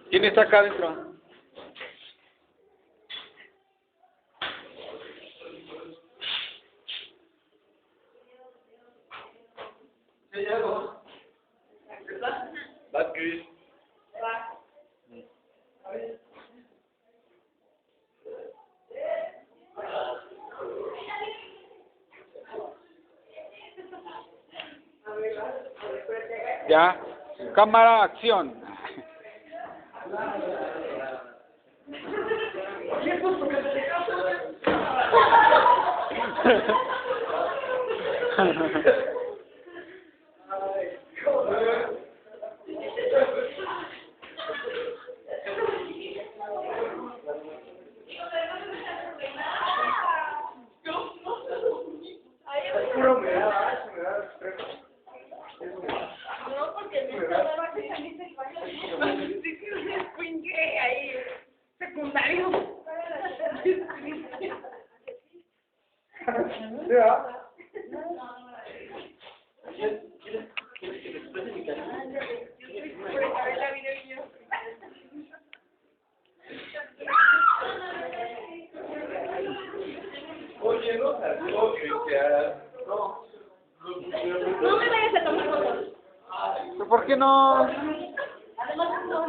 ¿Quién está acá adentro? Vas, Chris. Ya. Cámara, acción. No, porque me estaba que saliste del baño. Sí, que un escuincle ahí, secundario. Oye, no salió, Cristian. No me vayas a tomar fotos. ¿Por qué no? Además, no.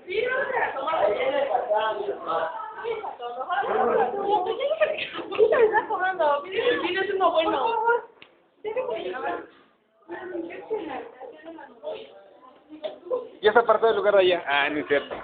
Sí, no me a tomar fotos. ¿Qué se está tomando? Vino es uno bueno. Ya está apartado del lugar de allá. Ah, no es cierto.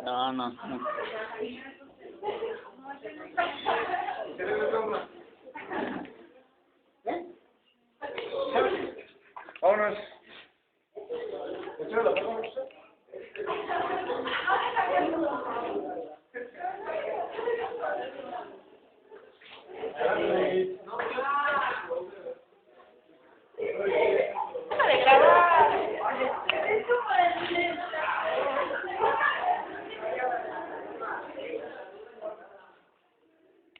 No, no, no.